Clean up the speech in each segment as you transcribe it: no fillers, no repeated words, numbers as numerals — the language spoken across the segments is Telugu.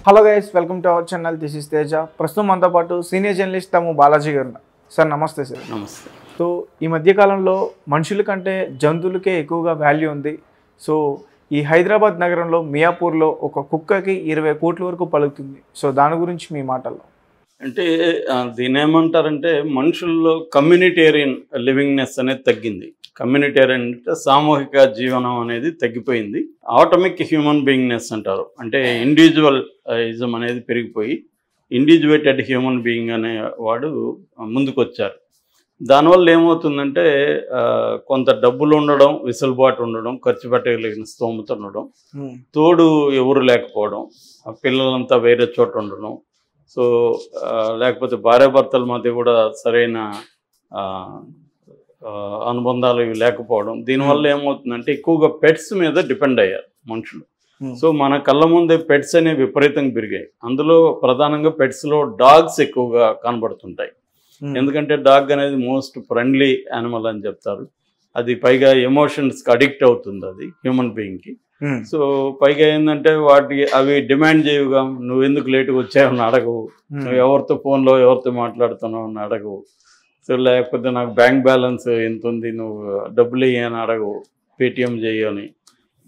Hello guys, welcome to our channel. This is Teja. ప్రస్తుతం మనతో పాటు సీనియర్ జర్నలిస్ట్ తమ్ము బాలాజీ గారు. సార్ నమస్తే సార్. నమస్తే. సో ఈ మధ్యకాలంలో మనుషుల కంటే జంతువులకే ఎక్కువగా వాల్యూ ఉంది. సో ఈ హైదరాబాద్ నగరంలో మియాపూర్లో ఒక కుక్కకి 20 కోట్ల వరకు పలుకుతుంది. సో దాని గురించి మీ మాటల్లో అంటే దీని ఏమంటారంటే మనుషుల్లో కమ్యూనిటేరియన్ లివింగ్నెస్ అనేది తగ్గింది. కమ్యూనిటేరియన్ అంటే సామూహిక జీవనం అనేది తగ్గిపోయింది. ఆటోమిక్ హ్యూమన్ బీయింగ్నెస్ అంటారు. అంటే ఇండివిజువలిజం అనేది పెరిగిపోయి ఇండివిజువేటెడ్ హ్యూమన్ బీయింగ్ అనే వాడు ముందుకు వచ్చారు. దానివల్ల ఏమవుతుందంటే కొంత డబ్బులు ఉండడం, వెసులుబాటు ఉండడం, ఖర్చు పెట్టగలిగిన స్తోమత ఉండడం, తోడు ఎవరు లేకపోవడం, పిల్లలంతా వేరే చోట ఉండడం, సో లేకపోతే భార్యాభర్తల మధ్య కూడా సరైన అనుబంధాలు ఇవి లేకపోవడం, దీనివల్ల ఏమవుతుందంటే ఎక్కువగా పెట్స్ మీద డిపెండ్ అయ్యారు మనుషులు. సో మన కళ్ళ ముందే పెట్స్ అనేవి విపరీతంగా పెరిగాయి. అందులో ప్రధానంగా పెట్స్లో డాగ్స్ ఎక్కువగా కనబడుతుంటాయి. ఎందుకంటే డాగ్ అనేది మోస్ట్ ఫ్రెండ్లీ యానిమల్ అని చెప్తారు. అది పైగా ఎమోషన్స్కి అడిక్ట్ అవుతుంది అది హ్యూమన్ బీయింగ్కి. సో పైగా ఏంటంటే అవి డిమాండ్ చేయవుగా, నువ్వు ఎందుకు లేటుగా వచ్చావని అడగవు, నువ్వు ఎవరితో ఫోన్లో ఎవరితో మాట్లాడుతున్నావు అని అడగవు, సో లేకపోతే నాకు బ్యాంక్ బ్యాలెన్స్ ఎంత ఉంది, నువ్వు డబ్బులు ఇయ్యని అడగవు, పేటిఎం చేయని,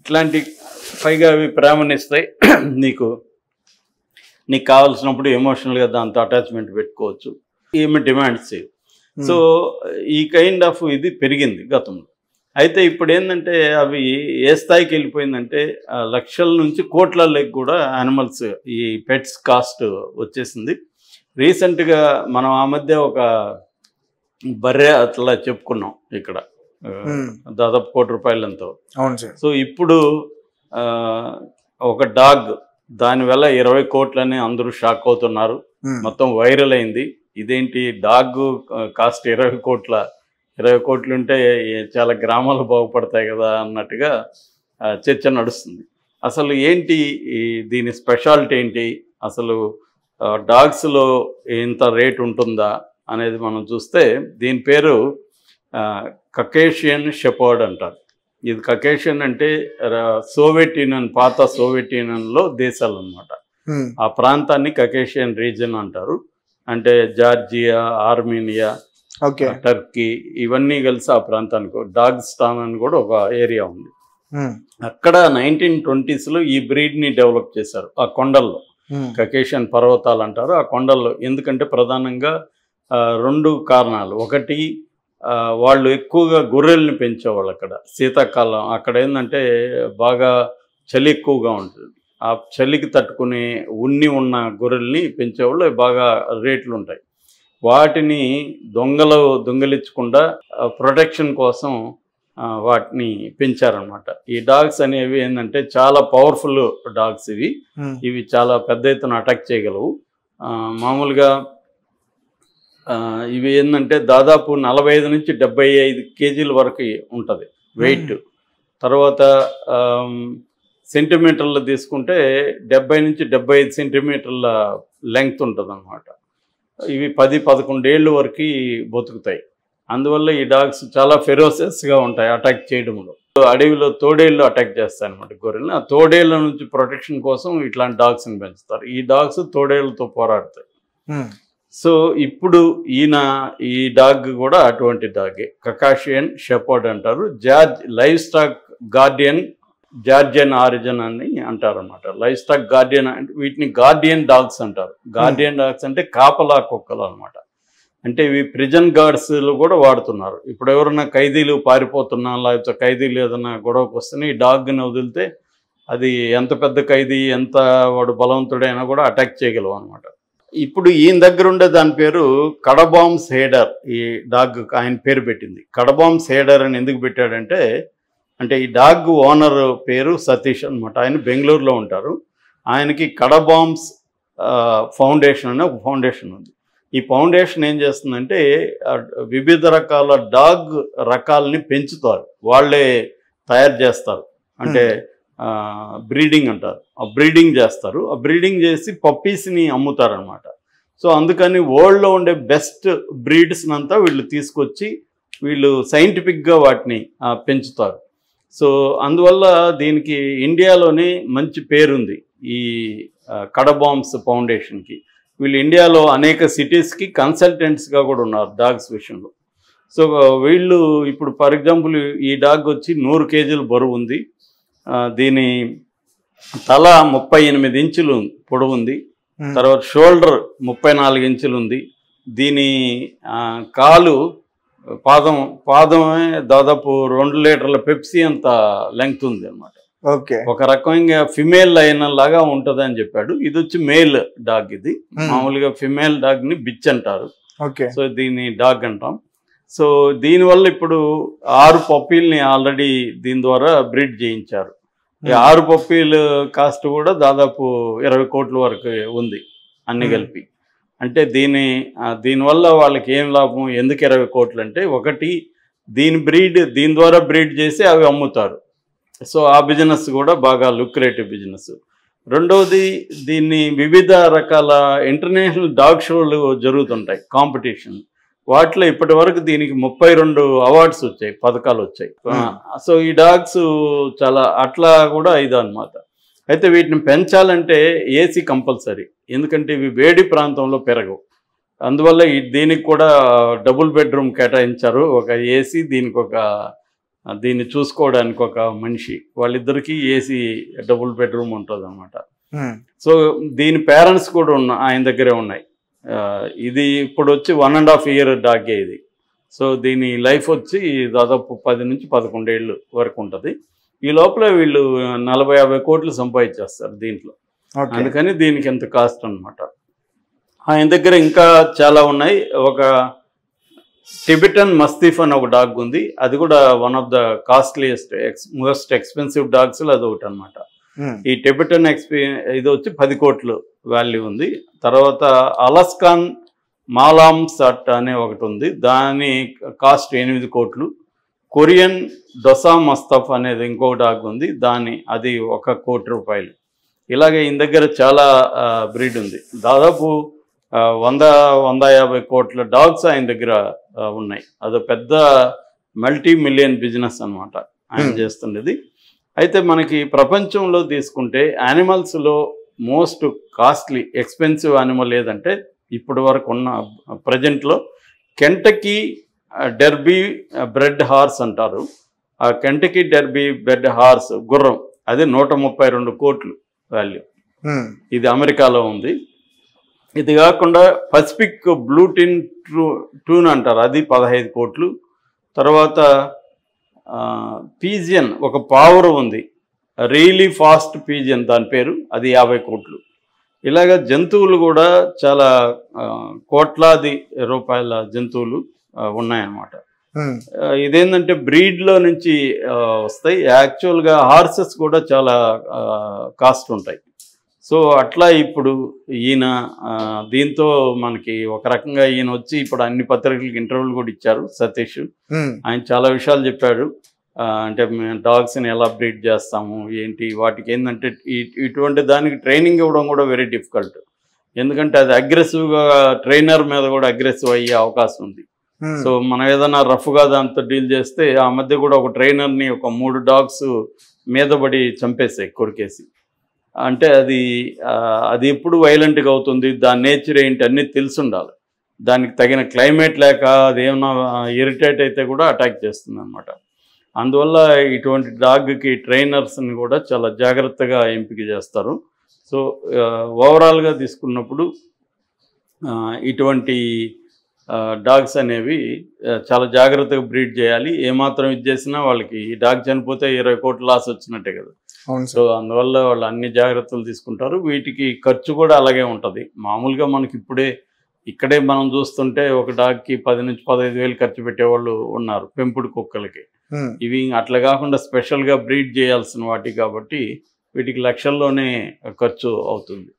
ఇట్లాంటి పైగా అవి ప్రేమనిస్తాయి. నీకు కావాల్సినప్పుడు ఎమోషనల్గా దాంతో అటాచ్మెంట్ పెట్టుకోవచ్చు, ఏమి డిమాండ్స్ చేయవు. సో ఈ కైండ్ ఆఫ్ ఇది పెరిగింది గతంలో. అయితే ఇప్పుడు ఏంటంటే అవి ఏ స్థాయికి వెళ్ళిపోయిందంటే లక్షల నుంచి కోట్లలోకి కూడా యానిమల్స్ ఈ పెట్స్ కాస్ట్ వచ్చేసింది. రీసెంట్గా మనం ఆ మధ్య ఒక బర్రె అట్లా చెప్పుకున్నాం ఇక్కడ, దాదాపు ₹1 కోటి ఎంతో. అవును సార్. సో ఇప్పుడు ఒక డాగ్ దాని వల్ల 20 కోట్లని అందరూ షాక్ అవుతున్నారు. మొత్తం వైరల్ అయింది. ఇదేంటి డాగ్ కాస్ట్ 20 కోట్ల, 20 కోట్లు ఉంటే చాలా గ్రామాలు బాగుపడతాయి కదా అన్నట్టుగా చర్చ నడుస్తుంది. అసలు ఏంటి దీని స్పెషాలిటీ ఏంటి, అసలు డాగ్స్లో ఇంత రేట్ ఉంటుందా అనేది మనం చూస్తే దీని పేరు కకేషియన్ షెపర్డ్ అంటారు. ఇది కకేషియన్ అంటే సోవియట్ యూనియన్, పాత సోవియట్ యూనియన్లో దేశాలు అన్నమాట. ఆ ప్రాంతాన్ని కకేషియన్ రీజన్ అంటారు. అంటే జార్జియా, ఆర్మేనియా, టర్కీ ఇవన్నీ కలిసి ఆ ప్రాంతానికి డాగ్స్టాన్ అని కూడా ఒక ఏరియా ఉంది. అక్కడ 1920s ఈ బ్రీడ్ని డెవలప్ చేశారు ఆ కొండల్లో. కకేషియన్ పర్వతాలు అంటారు ఆ కొండల్లో. ఎందుకంటే ప్రధానంగా 2 కారణాలు. ఒకటి, వాళ్ళు ఎక్కువగా గొర్రెల్ని పెంచేవాళ్ళు అక్కడ శీతాకాలం. అక్కడ ఏంటంటే బాగా చలి ఎక్కువగా ఉంటుంది. ఆ చలికి తట్టుకునే ఉన్ని ఉన్న గొర్రెల్ని పెంచేవాళ్ళు, బాగా రేట్లు ఉంటాయి. వాటిని దొంగలించకుండా ప్రొటెక్షన్ కోసం వాటిని పెంచారనమాట. ఈ డాగ్స్ అనేవి ఏంటంటే చాలా పవర్ఫుల్ డాగ్స్. ఇవి చాలా పెద్ద ఎత్తున అటాక్ చేయగలవు. మామూలుగా ఇవి ఏంటంటే దాదాపు 45 నుంచి 75 కేజీల వరకు ఉంటుంది వెయిట్. తర్వాత సెంటీమీటర్లు తీసుకుంటే 70 నుంచి 75 సెంటీమీటర్ల లెంగ్త్ ఉంటుంది అన్నమాట. ఇవి 10-11 ఏళ్ళ వరకు బతుకుతాయి. అందువల్ల ఈ డాగ్స్ చాలా ఫెరోసియస్గా ఉంటాయి అటాక్ చేయడంలో. అడవిలో తోడేళ్ళు అటాక్ చేస్తాయి అనమాట గొర్రెల్ని. ఆ తోడేళ్ళ నుంచి ప్రొటెక్షన్ కోసం ఇట్లాంటి డాగ్స్ని పెంచుతారు. ఈ డాగ్స్ తోడేళ్లతో పోరాడతాయి. సో ఇప్పుడు ఈ డాగ్ కూడా అటువంటి డాగే, కకాషియన్ షెపర్డ్ అంటారు. Live stock Guardian, Georgian origin అని అంటారు అనమాట. లైవ్ స్టాక్ గార్డియన్ అంటే వీటిని గార్డియన్ డాగ్స్ అంటారు. గార్డియన్ డాగ్స్ అంటే కాపలా కుక్కలు అనమాట. అంటే ఇవి ప్రిజన్ గార్డ్స్లో కూడా వాడుతున్నారు. ఇప్పుడు ఎవరైనా ఖైదీలు పారిపోతున్నా, లేకపోతే ఖైదీలు ఏదైనా గొడవకు వస్తేనే ఈ డాగ్ని వదిలితే అది ఎంత పెద్ద ఖైదీ, ఎంత వాడు బలవంతుడైనా కూడా అటాక్ చేయగలవు అనమాట. ఇప్పుడు ఈయన దగ్గర ఉండే దాని పేరు కడబామ్స్ హేడర్. ఈ డాగ్ ఆయన పేరు పెట్టింది కడబామ్స్ హేడర్ అని ఎందుకు పెట్టాడంటే, అంటే ఈ డాగ్ ఓనర్ పేరు సతీష్ అనమాట. ఆయన బెంగళూరులో ఉంటారు. ఆయనకి కడబామ్స్ ఫౌండేషన్ అనే ఒక ఫౌండేషన్ ఉంది. ఈ ఫౌండేషన్ ఏం చేస్తుందంటే వివిధ రకాల డాగ్ రకాలని పెంచుతారు, వాళ్ళే తయారు చేస్తారు. అంటే బ్రీడింగ్ అంటారు. ఆ బ్రీడింగ్ చేస్తారు. ఆ బ్రీడింగ్ చేసి పప్పీస్ని అమ్ముతారనమాట. సో అందుకని వరల్డ్లో ఉండే బెస్ట్ బ్రీడ్స్ని అంతా వీళ్ళు తీసుకొచ్చి వీళ్ళు సైంటిఫిక్గా వాటిని పెంచుతారు. సో అందువల్ల దీనికి ఇండియాలోనే మంచి పేరుంది. ఈ కడబాంబ్స్ ఫౌండేషన్కి. వీళ్ళు ఇండియాలో అనేక సిటీస్కి కన్సల్టెంట్స్గా కూడా ఉన్నారు డాగ్స్ విషయంలో. సో వీళ్ళు ఇప్పుడు ఫర్ ఎగ్జాంపుల్ ఈ డాగ్ వచ్చి 100 కేజీలు బరువు ఉంది. దీని తల 38 ఇంచులు పొడవు ఉంది. తర్వాత షోల్డర్ 34 ఇంచులు ఉంది. దీని కాలు పాదమే దాదాపు 2 లీటర్ల పెప్సీ అంత లెంగ్త్ ఉంది అనమాట. ఓకే, ఒక రకంగా ఫిమేల్ లైన్ లాగా ఉంటుంది అని చెప్పాడు. ఇది వచ్చి మేల్ డాగ్. ఇది మామూలుగా ఫిమేల్ డాగ్ ని బిచ్ అంటారు. ఓకే, సో దీన్ని డాగ్ అంటాం. సో దీనివల్ల ఇప్పుడు 6 పప్పీల్ని ఆల్రెడీ దీని ద్వారా బ్రీడ్ చేయించారు. ఈ 6 పప్పీలు కాస్ట్ కూడా దాదాపు 20 కోట్ల వరకు ఉంది అన్ని కలిపి. అంటే దీనివల్ల వాళ్ళకి ఏం లాభం, ఎందుకు 20 కోట్లు అంటే, ఒకటి దీని ద్వారా బ్రీడ్ చేసి అవి అమ్ముతారు. సో ఆ బిజినెస్ కూడా బాగా లుక్రేటివ్ బిజినెస్. రెండవది దీన్ని వివిధ రకాల ఇంటర్నేషనల్ డాగ్ షోలు జరుగుతుంటాయి, కాంపిటీషన్. వాటిలో ఇప్పటి వరకు దీనికి 32 అవార్డ్స్ వచ్చాయి, పథకాలు వచ్చాయి. సో ఈ డాగ్స్ చాలా అట్లా కూడా ఇది అనమాట. అయితే వీటిని పెంచాలంటే ఏసీ కంపల్సరీ, ఎందుకంటే ఇవి వేడి ప్రాంతంలో పెరగవు. అందువల్ల దీనికి కూడా డబుల్ బెడ్రూమ్ కేటాయించారు. ఒక ఏసీ, దీన్ని చూసుకోవడానికి ఒక మనిషి, వాళ్ళిద్దరికీ ఏసీ డబుల్ బెడ్రూమ్ ఉంటుంది అనమాట. సో దీని పేరెంట్స్ కూడా ఆయన దగ్గరే ఉన్నాయి. ఇది ఇప్పుడు వచ్చి 1.5 ఇయర్ డాగే ఇది. సో దీని లైఫ్ వచ్చి దాదాపు 10 నుంచి 11 ఏళ్ళు వరకు ఉంటుంది. ఈ లోపల వీళ్ళు 40-50 కోట్లు సంపాదించేస్తారు దీంట్లో. అందుకని దీనికి ఎంత కాస్ట్ అనమాట. ఆయన దగ్గర ఇంకా చాలా ఉన్నాయి. ఒక టిబెటన్ మస్తీఫ్ అని ఒక డాగ్ ఉంది. అది కూడా one of the costliest most expensive డాగ్స్లో అది ఒకటి అనమాట. ఈ టిబెటన్ ఇది వచ్చి 10 కోట్లు వాల్యూ ఉంది. తర్వాత అలస్కాన్ మాలామ్ సట్ అనే ఒకటి ఉంది, దాని కాస్ట్ 8 కోట్లు. కొరియన్ డొసా మస్తఫ్ అనేది ఇంకో డాగ్ ఉంది, అది 1 కోటి రూపాయలు. ఇలాగే ఈయన దగ్గర చాలా బ్రీడ్ ఉంది. దాదాపు 100-150 కోట్ల డాగ్స్ ఆయన దగ్గర ఉన్నాయి. అదో పెద్ద మల్టీ మిలియన్ బిజినెస్ అనమాట ఆయన చేస్తుండేది. అయితే మనకి ప్రపంచంలో తీసుకుంటే యానిమల్స్లో మోస్ట్ కాస్ట్లీ ఎక్స్పెన్సివ్ యానిమల్ ఏదంటే ఇప్పటి వరకు ఉన్న ప్రజెంట్లో కెంటకీ డెర్బీ బ్రెడ్ హార్స్ అంటారు. ఆ కెంటకీ డెర్బీ బ్రెడ్ హార్స్ గుర్రం, అది 132 కోట్లు వాల్యూ. ఇది అమెరికాలో ఉంది. ఇది కాకుండా పసిఫిక్ బ్లూటిన్ టూన్ అంటారు, అది 15 కోట్లు. తర్వాత పీజియన్ ఒక పావురం ఉంది, రియలీ ఫాస్ట్ పీజియన్ దాని పేరు, అది 50 కోట్లు. ఇలాగ జంతువులు కూడా చాలా కోట్లాది రూపాయల జంతువులు ఉన్నాయన్నమాట. ఇదేంటంటే బ్రీడ్లో నుంచి వస్తాయి. యాక్చువల్గా హార్సెస్ కూడా చాలా కాస్ట్ ఉంటాయి. సో అట్లా ఇప్పుడు ఈయన దీంతో మనకి ఒక రకంగా ఈయన వచ్చి ఇప్పుడు అన్ని పత్రికలకు ఇంటర్వ్యూలు కూడా ఇచ్చారు సతీష్. ఆయన చాలా విషయాలు చెప్పాడు. అంటే మేము డాగ్స్ని ఎలా బ్రీడ్ చేస్తాము ఏంటి, వాటికి ఏంటంటే ఇటువంటి దానికి ట్రైనింగ్ ఇవ్వడం కూడా వెరీ డిఫికల్ట్. ఎందుకంటే అది అగ్రెసివ్గా ట్రైనర్ మీద కూడా అగ్రెసివ్ అయ్యే అవకాశం ఉంది. సో మనం ఏదైనా రఫ్గా దాంతో డీల్ చేస్తే ఆ మధ్య కూడా ఒక ట్రైనర్ని ఒక 3 డాగ్స్ మీద పడి చంపేసాయి, కొరికేసి. అంటే అది ఎప్పుడు వైలెంట్గా అవుతుంది, దాని నేచర్ ఏంటి అన్నీ తెలిసి ఉండాలి. దానికి తగిన క్లైమేట్ లేక అదేమన్నా ఇరిటేట్ అయితే కూడా అటాక్ చేస్తుంది అన్నమాట. అందువల్ల ఇటువంటి డాగ్కి ట్రైనర్స్ని కూడా చాలా జాగ్రత్తగా ఎంపిక చేస్తారు. సో ఓవరాల్గా తీసుకున్నప్పుడు ఇటువంటి డాగ్స్ అనేవి చాలా జాగ్రత్తగా బ్రీడ్ చేయాలి. ఏమాత్రం ఇది చేసినా వాళ్ళకి ఈ డాగ్ చనిపోతే 20 కోట్ల లాస్ వచ్చినట్టే కదా. సో అందువల్ల వాళ్ళు అన్ని జాగ్రత్తలు తీసుకుంటారు. వీటికి ఖర్చు కూడా అలాగే ఉంటుంది. మామూలుగా మనకి ఇక్కడే మనం చూస్తుంటే ఒక డాగ్కి 10 నుంచి 15 వేలు ఖర్చు పెట్టేవాళ్ళు ఉన్నారు పెంపుడు కుక్కలకి. ఇవి అట్లా కాకుండా స్పెషల్గా బ్రీడ్ చేయాల్సిన వాటి కాబట్టి వీటికి లక్షల్లోనే ఖర్చు అవుతుంది.